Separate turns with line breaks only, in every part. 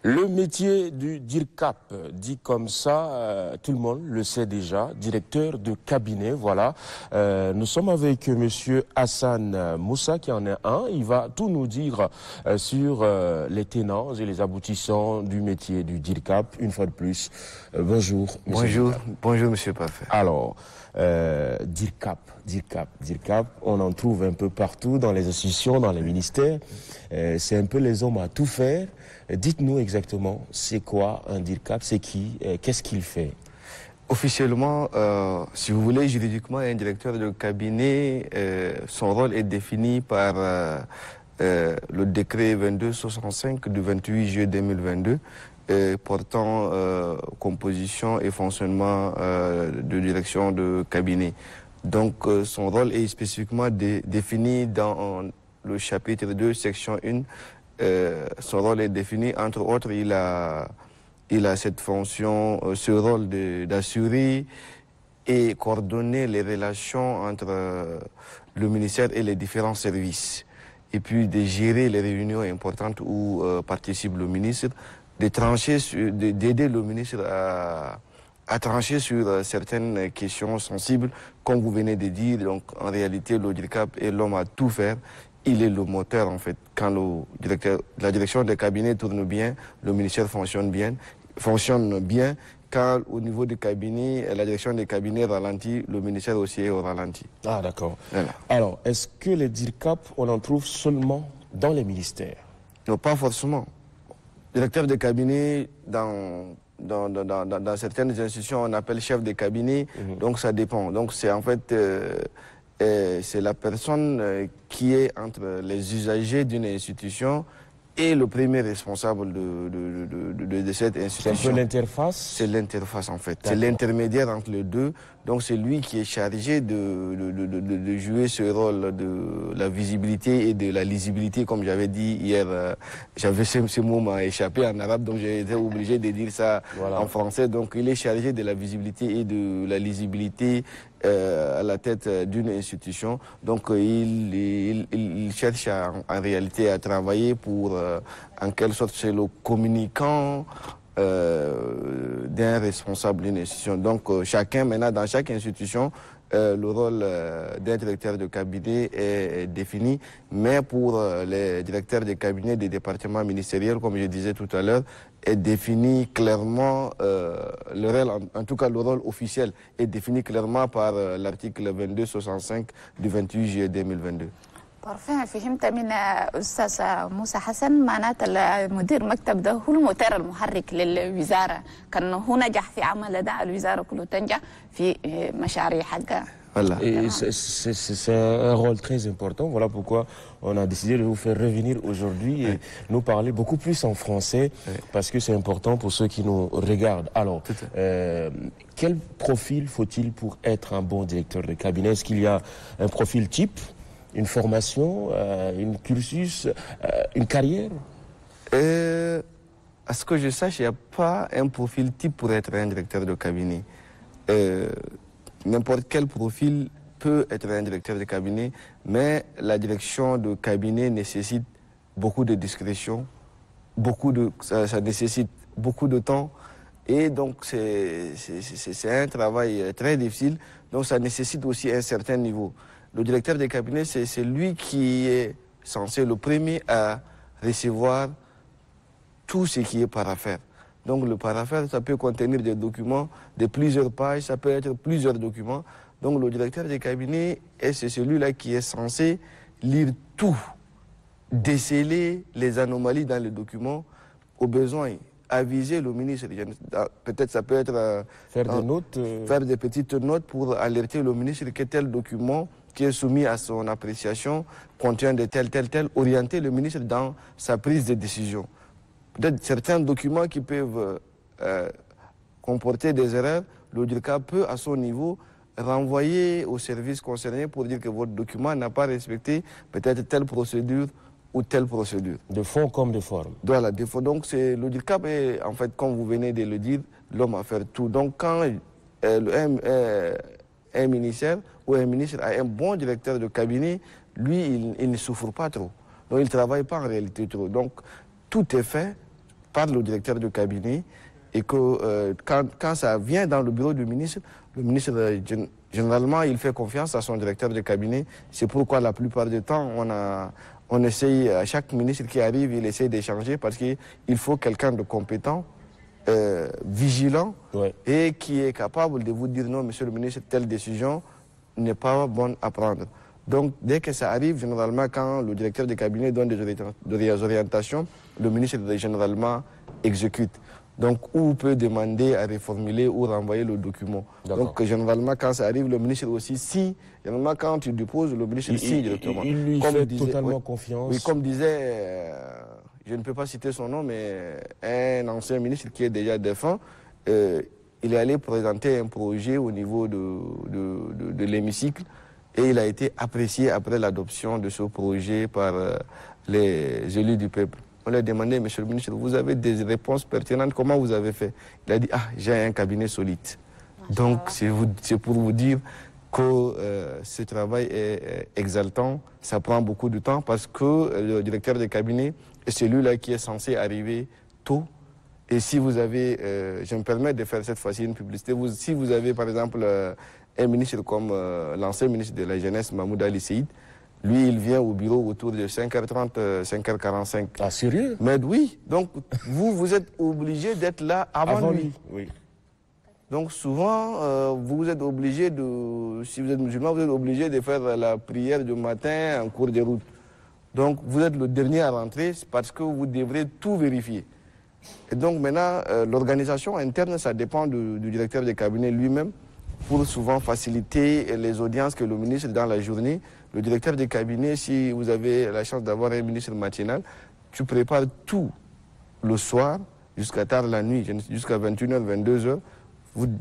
Le métier du DIRCAP, dit comme ça, tout le monde le sait déjà, directeur de cabinet, voilà. Nous sommes avec monsieur Hassan Moussa qui en est un. Il va tout nous dire sur les tenants et les aboutissants du métier du DIRCAP, une fois de plus. Bonjour.
Bonjour monsieur Parfait.
Alors, DIRCAP, on en trouve un peu partout dans les institutions, dans les ministères. C'est un peu les hommes à tout faire. Dites-nous exactement, c'est quoi un DIRCAP, c'est qui, qu'est-ce qu'il fait?
Officiellement, si vous voulez, juridiquement, un directeur de cabinet, son rôle est défini par le décret 2265 du 28 juillet 2022 portant composition et fonctionnement de direction de cabinet. Donc son rôle est spécifiquement défini dans le chapitre 2, section 1. Son rôle est défini, entre autres, il a cette fonction, ce rôle d'assurer et coordonner les relations entre le ministère et les différents services. Et puis de gérer les réunions importantes où participe le ministre, d'aider le ministre à trancher sur certaines questions sensibles, comme vous venez de dire. Donc en réalité, le DIRCAP est l'homme à tout faire. Il est le moteur en fait. Quand la direction des cabinets tourne bien, le ministère fonctionne bien. Quand au niveau du cabinet, la direction des cabinets ralentit, le ministère aussi est au ralenti.
Ah d'accord.
Voilà.
Alors, est-ce que les DIRCAP, on en trouve seulement dans les ministères?
Non, pas forcément. Directeur de cabinet, dans certaines institutions, on appelle chef de cabinet, donc ça dépend. Donc c'est en fait... c'est la personne qui est entre les usagers d'une institution et le premier responsable de cette institution.
C'est un peu l'interface?
C'est l'interface en fait. C'est l'intermédiaire entre les deux. Donc c'est lui qui est chargé de jouer ce rôle de la visibilité et de la lisibilité, comme j'avais dit hier. J'avais ce mot m'a échappé en arabe, donc j'ai été obligé de dire ça en français. Donc il est chargé de la visibilité et de la lisibilité à la tête d'une institution. Donc il cherche en réalité à travailler pour, en quelque sorte, c'est le communicant d'un responsable d'une institution. Donc chacun, maintenant, dans chaque institution, le rôle d'un directeur de cabinet est défini, mais pour les directeurs de cabinet des départements ministériels, comme je disais tout à l'heure, est défini clairement, le rôle, en tout cas le rôle officiel, est défini clairement par l'article 2265 du 28 juillet 2022.
طرفين فهمت من أستاذ موسى حسن معناته مدير مكتب ده هو الموتور المحرك للوزارة كان هو نجح في عمل ده الوزارة كله تنجح في مشاريع حقها.
Voilà.
Et c'est un rôle très important. Voilà pourquoi on a décidé de vous faire revenir aujourd'hui et nous parler beaucoup plus en français parce que c'est important pour ceux qui nous regardent. Alors, quel profil faut-il pour être un bon directeur de cabinet? Est-ce qu'il y a un profil type, une formation, un cursus, une carrière?
À ce que je sache, il n'y a pas un profil type pour être un directeur de cabinet. N'importe quel profil peut être un directeur de cabinet, mais la direction de cabinet nécessite beaucoup de discrétion, ça nécessite beaucoup de temps, et donc c'est un travail très difficile, donc ça nécessite aussi un certain niveau. Le directeur de cabinet, c'est lui qui est censé le premier à recevoir tout ce qui est paraphère. Donc le paraphère, ça peut contenir des documents de plusieurs pages, ça peut être plusieurs documents. Donc le directeur de cabinet, c'est celui-là qui est censé lire tout, déceler les anomalies dans les documents, au besoin, aviser le ministre. Peut-être ça peut être...
faire des notes
faire des petites notes pour alerter le ministre que tel document qui est soumis à son appréciation contient de tel, orienter le ministre dans sa prise de décision. Peut-être certains documents qui peuvent comporter des erreurs, le DIRCAP peut à son niveau renvoyer au service concerné pour dire que votre document n'a pas respecté peut-être telle procédure ou telle procédure.
De fond comme de forme.
Voilà, de fond. Donc le DIRCAP est, en fait, comme vous venez de le dire, l'homme à faire tout. Donc quand un ministère ou un ministre a un bon directeur de cabinet, lui, il ne souffre pas trop. Donc il ne travaille pas en réalité trop. Donc tout est fait par le directeur de cabinet et que quand ça vient dans le bureau du ministre, le ministre, généralement, il fait confiance à son directeur de cabinet. C'est pourquoi la plupart du temps, on essaye, à chaque ministre qui arrive, il essaie d'échanger parce qu'il faut quelqu'un de compétent, vigilant et qui est capable de vous dire non, monsieur le ministre, telle décision n'est pas bonne à prendre. Donc, dès que ça arrive, généralement, quand le directeur de cabinet donne des orientations, le ministre, généralement, exécute. Donc, ou peut demander à reformuler ou renvoyer le document. Donc, généralement, quand ça arrive, le ministre aussi signe. Généralement, quand tu déposes, le ministre signe directement.
Il lui fait totalement confiance.
Oui, comme disait, je ne peux pas citer son nom, mais un ancien ministre qui est déjà défunt, il est allé présenter un projet au niveau de l'hémicycle et il a été apprécié après l'adoption de ce projet par les élus du peuple. On lui a demandé, monsieur le ministre, vous avez des réponses pertinentes, comment vous avez fait? Il a dit, j'ai un cabinet solide. Donc, c'est pour vous dire que ce travail est exaltant, ça prend beaucoup de temps parce que le directeur de cabinet est celui-là qui est censé arriver tôt. Et si vous avez, je me permets de faire cette fois-ci une publicité, si vous avez par exemple un ministre comme l'ancien ministre de la Jeunesse, Mahmoud Ali Seïd, lui, il vient au bureau autour de 5h30, 5h45.
Ah, sérieux?
Mais oui, donc vous êtes obligé d'être là avant lui.
Oui.
Donc souvent, vous êtes obligé de, si vous êtes musulman, vous êtes obligé de faire la prière du matin en cours de route. Donc vous êtes le dernier à rentrer parce que vous devrez tout vérifier. Et donc maintenant, l'organisation interne, ça dépend du directeur de cabinet lui-même pour souvent faciliter les audiences que le ministre dans la journée. Le directeur de cabinet, si vous avez la chance d'avoir un ministre matinal, tu prépares tout le soir jusqu'à tard la nuit, jusqu'à 21h, 22h.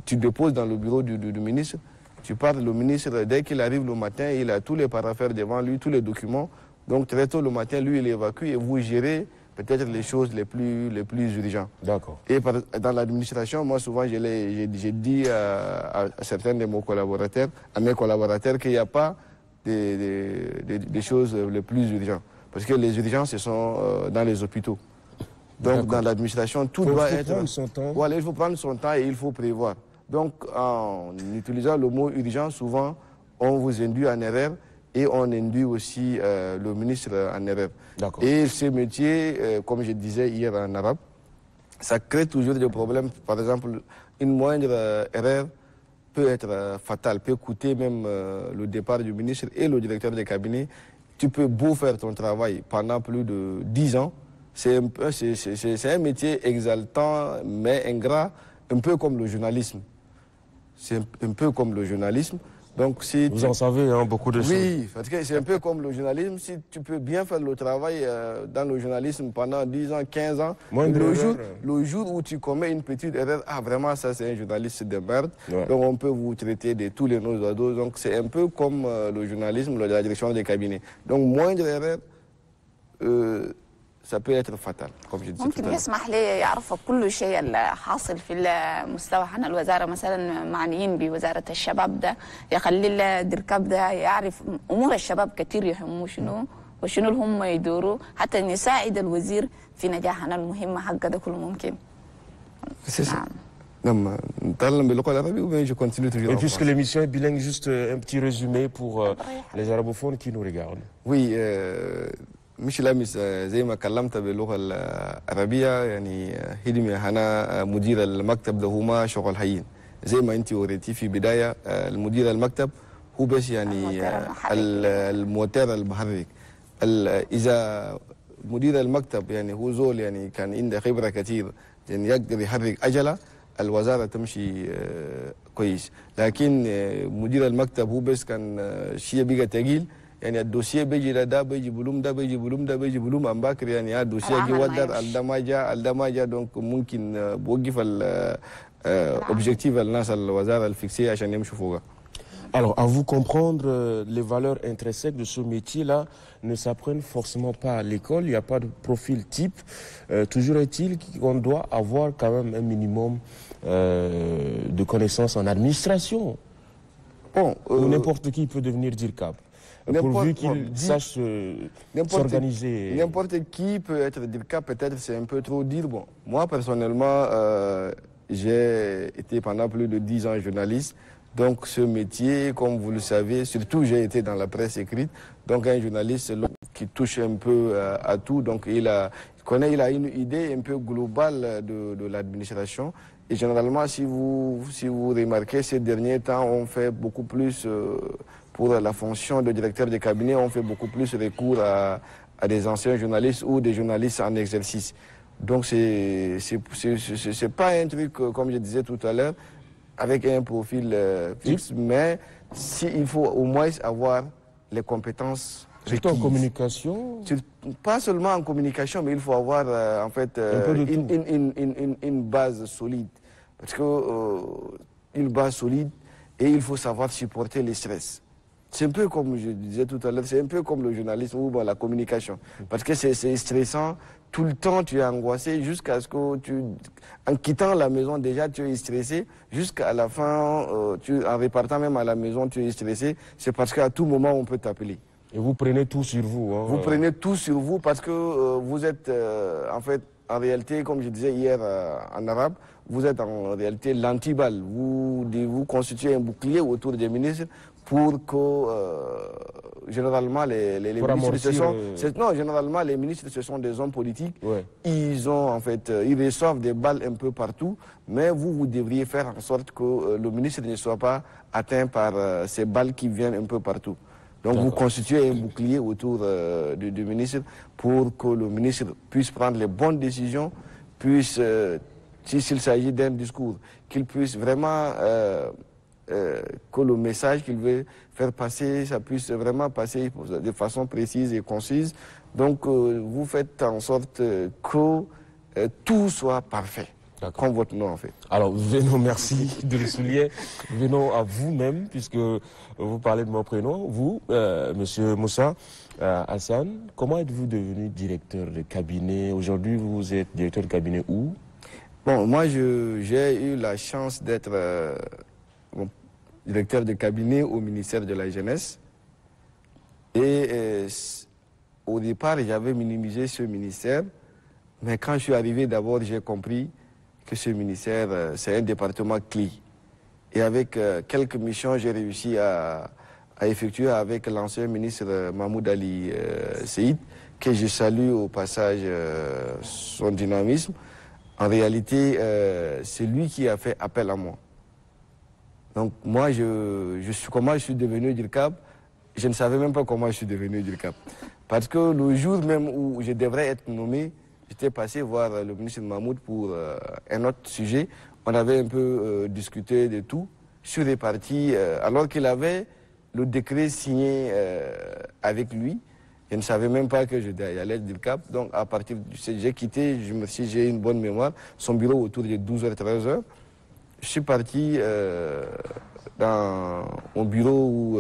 Tu déposes dans le bureau du ministre, tu parles, le ministre, dès qu'il arrive le matin, il a tous les paraphères devant lui, tous les documents. Donc très tôt le matin, lui, il évacue et vous gérez peut-être les choses les plus urgentes.
D'accord.
Et dans l'administration, moi souvent, j'ai dit à certains de mes collaborateurs, qu'il n'y a pas des choses les plus urgentes. Parce que les urgences, ce sont dans les hôpitaux. Donc dans l'administration, tout doit être...
prendre son temps.
Voilà, il faut prendre son temps et il faut prévoir. Donc en utilisant le mot urgent, souvent, on vous induit en erreur et on induit aussi le ministre en erreur. Et ces métiers, comme je disais hier en arabe, ça crée toujours des problèmes. Par exemple, une moindre erreur peut être fatale, peut coûter même le départ du ministre et le directeur de cabinet. Tu peux beau faire ton travail pendant plus de 10 ans, c'est un métier exaltant mais ingrat, un peu comme le journalisme. C'est un peu comme le journalisme. Donc, si
vous en savez beaucoup de choses.
Oui, parce que c'est un peu comme le journalisme. Si tu peux bien faire le travail dans le journalisme pendant 10 ans, 15 ans, le jour où tu commets une petite erreur, vraiment ça c'est un journaliste de merde. Donc on peut vous traiter de tous les noms d'oiseaux. Donc c'est un peu comme le journalisme, la direction des cabinets. Donc moindre erreur, ça peut être fatal, comme je disais.
ممكن يسمح لي يعرف كل شيء اللي حاصل في المستوى عن الوزارة، مثلا معنيين بوزارة الشباب ده يخلي الدركاب ده يعرف أمور الشباب كثير يهمه شنو وشنو هم يدوروا حتى يساعد الوزير في نجاحنا المهمة حق ده كله ممكن.
نعم نتكلم باللغة العربية ou bien je continue toujours.
Et puisque l'émission est bilingue, juste un petit résumé pour les arabophones qui nous regardent.
Oui. مش لامس زي ما كلمت باللغة العربية يعني هدمي أنا مدير المكتب ده هما شغل هين زي ما أنت وريتي في بداية المدير المكتب هو بس يعني الموتر المحرك إذا مدير المكتب يعني هو زول يعني كان عنده خبرة كثير يعني يقدر يحرك عجلة الوزارة تمشي كويس لكن مدير المكتب هو بس كان شيء بقى ثقيل يعني الدوسيه بيجي لده بيجي بلوم ده بيجي بلوم ده بيجي بلوم ام باكر يعني الدوسيه جي ودر الدماجه دونك ممكن بوقف الاوبجيكتيف الناس الوزاره الفيكسيه عشان يمشوا فوقها.
Alors, à vous comprendre, les valeurs intrinsèques de ce métier-là ne s'apprennent forcément pas à l'école. Il n'y a pas de profil type. Toujours est-il qu'on doit avoir quand même un minimum de connaissances en administration. Bon, n'importe qui peut devenir DIRCAP. Pourvu qu'il sache s'organiser.
N'importe qui peut être DIRCAP, peut-être c'est un peu trop dire. Bon, moi personnellement, j'ai été pendant plus de 10 ans journaliste. Donc ce métier, comme vous le savez, surtout j'ai été dans la presse écrite. Donc un journaliste qui touche un peu à tout. Donc il a une idée un peu globale de l'administration. Et généralement, si vous remarquez, ces derniers temps, on fait beaucoup plus, pour la fonction de directeur de cabinet, on fait beaucoup plus recours à des anciens journalistes ou des journalistes en exercice. Donc c'est pas un truc, comme je disais tout à l'heure, avec un profil fixe, mais il faut au moins avoir les compétences
surtout en communication.
Pas seulement en communication, mais il faut avoir en fait une base solide. Parce que une base solide, et il faut savoir supporter les stress. C'est un peu comme je disais tout à l'heure, c'est un peu comme le journalisme ou la communication. Parce que c'est stressant, tout le temps tu es angoissé, jusqu'à ce que en quittant la maison déjà tu es stressé, jusqu'à la fin, en repartant même à la maison tu es stressé, c'est parce qu'à tout moment on peut t'appeler.
Et vous prenez tout sur vous. Hein,
vous prenez tout sur vous parce que vous êtes en fait, en réalité, comme je disais hier en arabe, vous êtes en réalité l'antiballe. Vous constituez un bouclier autour des ministres pour que généralement les ministres généralement les ministres ce sont des hommes politiques. Ouais. Ils reçoivent des balles un peu partout, mais vous devriez faire en sorte que le ministre ne soit pas atteint par ces balles qui viennent un peu partout. Donc vous constituez un bouclier autour du ministre pour que le ministre puisse prendre les bonnes décisions, puisse, s'il s'agit d'un discours, qu'il puisse vraiment, que le message qu'il veut faire passer, ça puisse vraiment passer de façon précise et concise. Donc vous faites en sorte que tout soit parfait. Comme votre nom en fait.
Alors venons, merci de le souligner. Venons à vous-même, puisque vous parlez de mon prénom. Vous, Monsieur Moussa Hassan, comment êtes-vous devenu directeur de cabinet? Aujourd'hui, vous êtes directeur de cabinet où?
Bon, moi j'ai eu la chance d'être directeur de cabinet au ministère de la Jeunesse. Et au départ, j'avais minimisé ce ministère. Mais quand je suis arrivé, d'abord, j'ai compris que ce ministère, c'est un département clé. Et avec quelques missions, j'ai réussi à effectuer avec l'ancien ministre Mahmoud Ali Seïd, que je salue au passage son dynamisme. En réalité, c'est lui qui a fait appel à moi. Donc moi, comment je suis devenu DIRCAP, je ne savais même pas comment je suis devenu DIRCAP. Parce que le jour même où je devrais être nommé, j'étais passé voir le ministre Mahmoud pour un autre sujet. On avait un peu discuté de tout. Je suis reparti alors qu'il avait le décret signé avec lui. Je ne savais même pas que j'allais être DIRCAP. Donc à partir j'ai quitté, j'ai une bonne mémoire, son bureau autour de 12h, 13h. Je suis parti dans mon bureau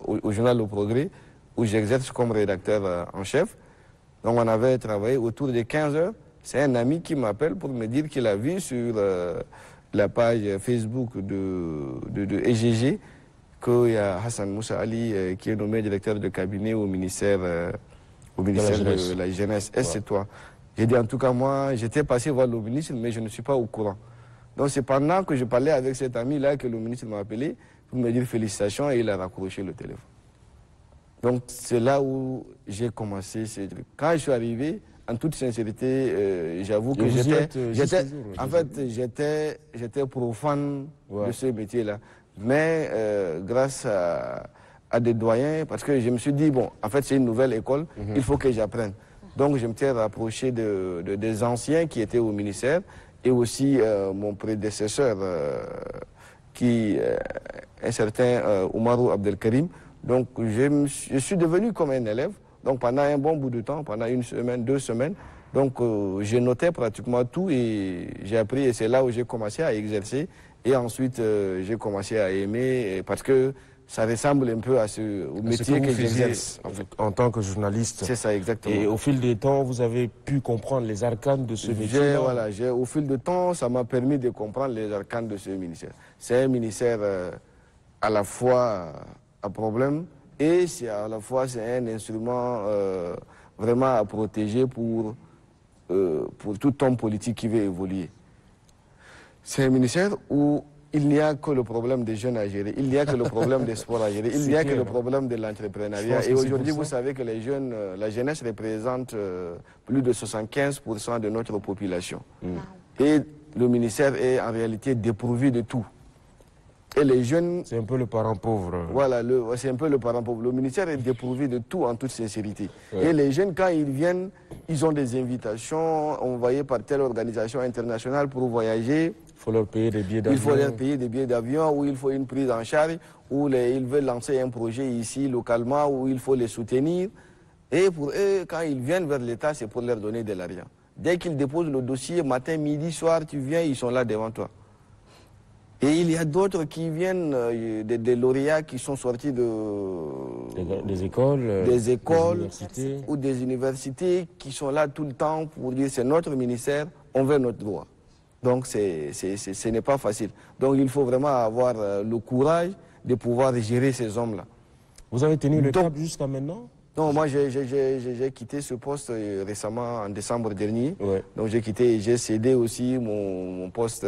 au journal Le Progrès, où j'exerce comme rédacteur en chef. Donc on avait travaillé autour de 15 heures. C'est un ami qui m'appelle pour me dire qu'il a vu sur la page Facebook de EGG qu'il y a Hassan Moussa Ali qui est nommé directeur de cabinet au ministère de la Jeunesse. Est-ce que c'est toi? J'ai dit en tout cas moi, j'étais passé voir le ministre, mais je ne suis pas au courant. Donc c'est pendant que je parlais avec cet ami-là que le ministre m'a appelé pour me dire félicitations et il a raccroché le téléphone. Donc c'est là où j'ai commencé ces trucs. Quand je suis arrivé, en toute sincérité, j'avoue que j'étais profane de ce métier-là. Mais grâce à des doyens, parce que je me suis dit, bon, en fait c'est une nouvelle école, il faut que j'apprenne. Donc je me suis rapproché des anciens qui étaient au ministère et aussi mon prédécesseur, un certain Oumarou Abdelkarim. Donc je suis devenu comme un élève. Donc pendant un bon bout de temps, pendant une semaine, 2 semaines, donc j'ai noté pratiquement tout et j'ai appris et c'est là où j'ai commencé à exercer. Et ensuite j'ai commencé à aimer parce que ça ressemble un peu au métier que j'exerce.
En tant que journaliste.
C'est ça, exactement.
Et au fil des temps, vous avez pu comprendre les arcanes de ce métier.
Voilà, au fil du temps, ça m'a permis de comprendre les arcanes de ce ministère. C'est un ministère à la fois à problème et c'est à la fois un instrument vraiment à protéger pour tout homme politique qui veut évoluer. C'est un ministère où il n'y a que le problème des jeunes à gérer, il n'y a que le problème des sports à gérer, il n'y a que le problème de l'entrepreneuriat. Et aujourd'hui, vous savez que les jeunes, la jeunesse représente plus de 75% de notre population. Et le ministère est en réalité dépourvu de tout. Et les jeunes...
C'est un peu le parent pauvre.
Voilà, c'est un peu le parent pauvre. Le ministère est dépourvu de tout en toute sincérité. Ouais. Et les jeunes, quand ils viennent, ils ont des invitations envoyées par telle organisation internationale pour voyager.
Il faut leur payer des billets d'avion.
Il faut leur payer des billets d'avion, ou il faut une prise en charge, ou ils veulent lancer un projet ici, localement, où il faut les soutenir. Et pour eux, quand ils viennent vers l'État, c'est pour leur donner de l'argent. Dès qu'ils déposent le dossier, matin, midi, soir, tu viens, ils sont là devant toi. Et il y a d'autres qui viennent, des lauréats qui sont sortis
des écoles,
des universités. Ou des universités qui sont là tout le temps pour dire c'est notre ministère, on veut notre droit. Donc ce n'est pas facile. Donc il faut vraiment avoir le courage de pouvoir gérer ces hommes-là.
Vous avez tenu le cap jusqu'à maintenant?
Non, moi j'ai quitté ce poste récemment en décembre dernier. Ouais. Donc j'ai cédé aussi mon poste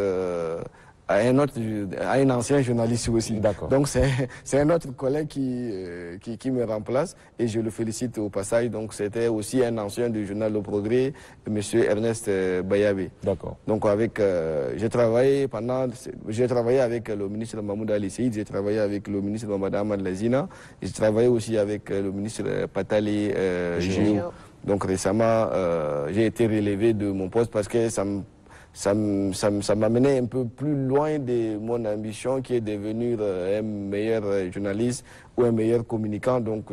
à un ancien journaliste aussi. Donc c'est un autre collègue qui me remplace et je le félicite au passage. Donc c'était aussi un ancien du journal Le Progrès, M. Ernest Bayabé.
D'accord.
Donc j'ai travaillé avec le ministre Mahmoud Ali Seïd, j'ai travaillé avec le ministre Mme Lazina, j'ai travaillé aussi avec le ministre Patali Géo. Donc récemment, j'ai été relevé de mon poste parce que ça m'amenait un peu plus loin de mon ambition qui est de devenir un meilleur journaliste ou un meilleur communicant. Donc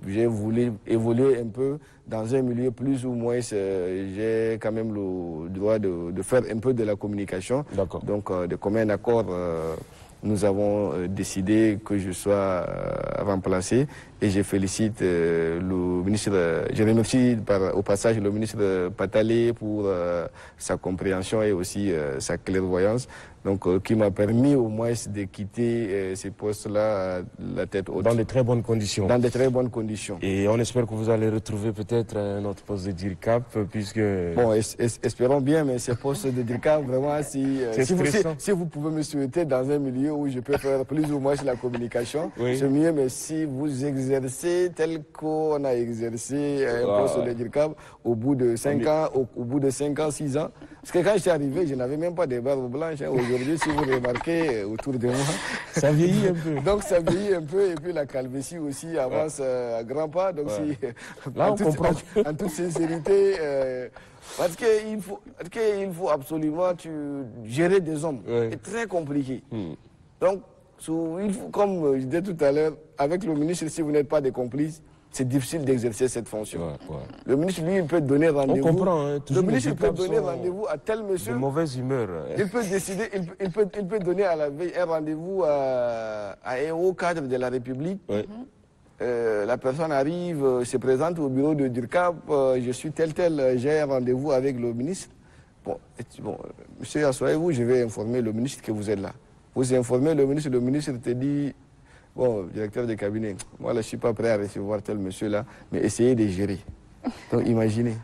j'ai voulu évoluer un peu dans un milieu plus ou moins, j'ai quand même le droit de faire un peu de la communication. Donc de commun accord, nous avons décidé que je sois remplacé et je félicite le ministre, je remercie au passage le ministre Patali pour sa compréhension et aussi sa clairvoyance, donc qui m'a permis au moins de quitter ces postes-là la tête haute.
Dans de très bonnes conditions.
Dans de très bonnes conditions.
Et on espère que vous allez retrouver peut-être notre poste de DIRCAP puisque...
Bon, espérons bien, mais ces postes de DIRCAP, vraiment, si vous pouvez me souhaiter dans un milieu où je peux faire plus ou moins la communication, c'est mieux, mais si vous exercez tel qu'on a exercé un poste de DIRCAP au bout de 5 ans, au bout de 5 ans, 6 ans, parce que quand je suis arrivé, je n'avais même pas de barbe blanche. Aujourd'hui, si vous remarquez autour de moi,
ça vieillit un peu.
Donc ça vieillit un peu et puis la calvitie aussi avance à grands pas. Donc
là, on comprend.
En toute sincérité, parce qu'il faut absolument gérer des hommes. C'est très compliqué. Donc, il faut, comme je disais tout à l'heure, avec le ministre, si vous n'êtes pas des complices, c'est difficile d'exercer cette fonction. Le ministre, lui, il peut donner rendez-vous.
On comprend. Hein,
le ministre peut donner rendez-vous à tel monsieur.
De mauvaise humeur.
Il peut décider, il peut donner à la veille un rendez-vous à un haut cadre de la République. La personne arrive, se présente au bureau de DIRCAP, je suis tel, j'ai un rendez-vous avec le ministre. Bon, monsieur, asseyez-vous, je vais informer le ministre que vous êtes là. Vous informez le ministre te dit... Bon, directeur de cabinet, moi là, je ne suis pas prêt à recevoir tel monsieur-là, mais essayez de gérer. Donc imaginez.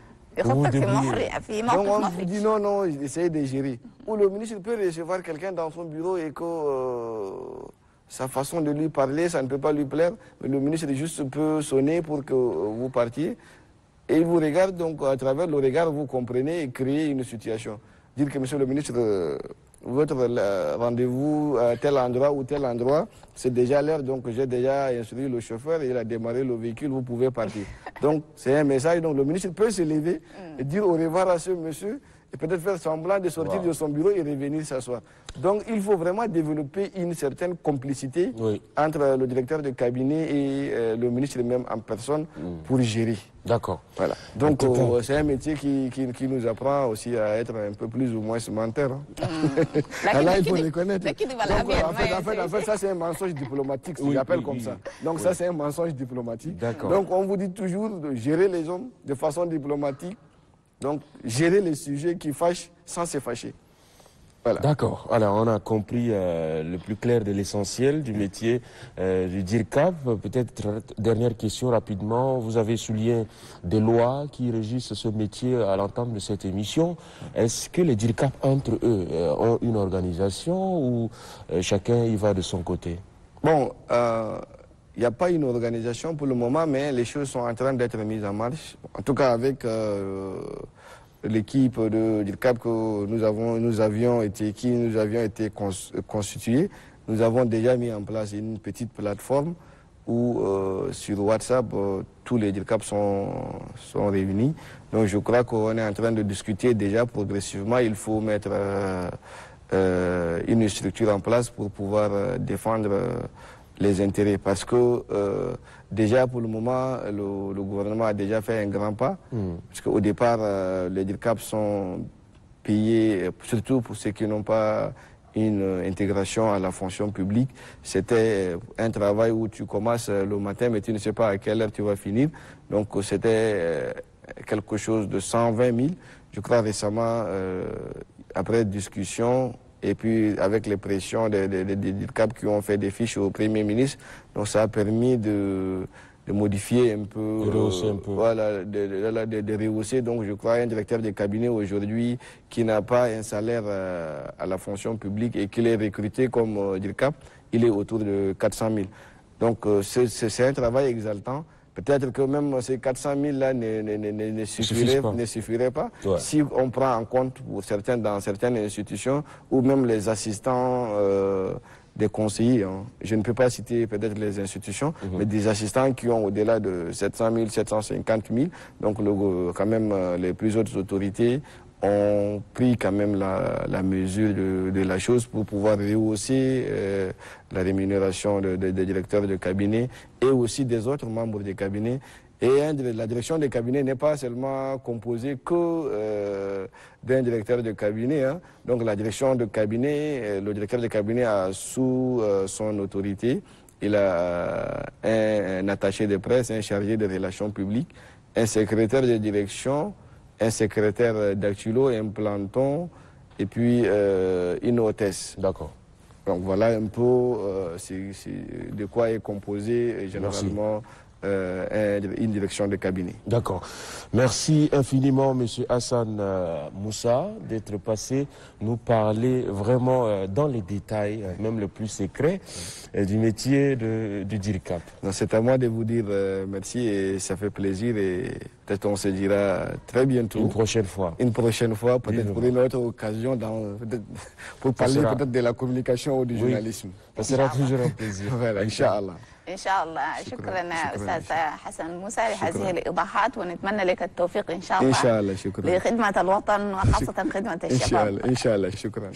Donc
on vous dit non, essayez de gérer. Ou le ministre peut recevoir quelqu'un dans son bureau et que sa façon de lui parler, ça ne peut pas lui plaire, mais le ministre juste peut sonner pour que vous partiez. Et il vous regarde, donc à travers le regard, vous comprenez et créez une situation. Dire que monsieur le ministre... votre rendez-vous à tel endroit ou tel endroit, c'est déjà l'heure, donc j'ai déjà instruit le chauffeur, il a démarré le véhicule, vous pouvez partir. Donc c'est un message, donc le ministre peut se lever et dire au revoir à ce monsieur et peut-être faire semblant de sortir de son bureau et revenir s'asseoir. Donc il faut vraiment développer une certaine complicité entre le directeur de cabinet et le ministre même en personne pour gérer.
D'accord.
Voilà. Donc c'est un métier qui nous apprend aussi à être un peu plus ou moins menteur. Là, il faut reconnaître. En fait, ça c'est un mensonge diplomatique, j'appelle comme ça. Donc ça c'est un mensonge diplomatique. Donc on vous dit toujours de gérer les hommes de façon diplomatique. Donc gérer les sujets qui fâchent sans se fâcher. Voilà.
D'accord. Alors, on a compris le plus clair de l'essentiel du métier du DIRCAP. Peut-être, dernière question rapidement. Vous avez souligné des lois qui régissent ce métier à l'entame de cette émission. Est-ce que les DIRCAP, entre eux, ont une organisation ou chacun y va de son côté?
Bon, il n'y a pas une organisation pour le moment, mais les choses sont en train d'être mises en marche. En tout cas, avec l'équipe de DIRCAP que nous avions été constitués, nous avons déjà mis en place une petite plateforme où sur WhatsApp, tous les DIRCAP sont réunis. Donc je crois qu'on est en train de discuter déjà progressivement. Il faut mettre une structure en place pour pouvoir défendre les intérêts. Parce que déjà pour le moment, le gouvernement a déjà fait un grand pas. Parce qu'au départ, les DIRCAP sont payés, surtout pour ceux qui n'ont pas une intégration à la fonction publique. C'était un travail où tu commences le matin, mais tu ne sais pas à quelle heure tu vas finir. Donc c'était quelque chose de 120 000. Je crois récemment, après discussion, et puis avec les pressions des DIRCAP qui ont fait des fiches au Premier ministre, donc ça a permis de modifier un peu,
de rehausser un peu.
Voilà, de rehausser. Donc je crois un directeur de cabinet aujourd'hui qui n'a pas un salaire à la fonction publique et qui est recruté comme DIRCAP, il est autour de 400 000. Donc c'est un travail exaltant. Peut-être que même ces 400 000-là ne suffiraient pas. Ouais. Si on prend en compte pour dans certaines institutions, ou même les assistants des conseillers, hein. Je ne peux pas citer peut-être les institutions, mais des assistants qui ont au-delà de 700 000, 750 000. Donc quand même les plus hautes autorités ont pris quand même la mesure de la chose pour pouvoir rehausser la rémunération des directeurs de cabinet et aussi des autres membres des cabinets. Et la direction des cabinets n'est pas seulement composée que d'un directeur de cabinet, hein. Donc la direction de cabinet, le directeur de cabinet a sous son autorité, il a un attaché de presse, un chargé de relations publiques, un secrétaire de direction, un secrétaire d'actulo, un planton et puis une hôtesse.
D'accord.
Donc voilà un peu de quoi est composé généralement une direction de cabinet.
D'accord. Merci infiniment, Monsieur Hassan Moussa, d'être passé nous parler vraiment dans les détails, même le plus secret, du métier du DIRCAP.
C'est à moi de vous dire merci et ça fait plaisir et peut-être on se dira très bientôt.
Une prochaine fois.
Une prochaine fois, peut-être pour une autre occasion, pour parler peut-être de la communication ou du journalisme.
Ça sera toujours un plaisir.
Voilà, Inch'Allah.
إن شاء الله. شكرا أستاذ حسن موسى لهذه الإيضاحات ونتمنى لك التوفيق إن شاء الله.
إن شاء الله. شكرا.
لخدمة الوطن وخاصة خدمة الشباب.
إن شاء الله. شكرا.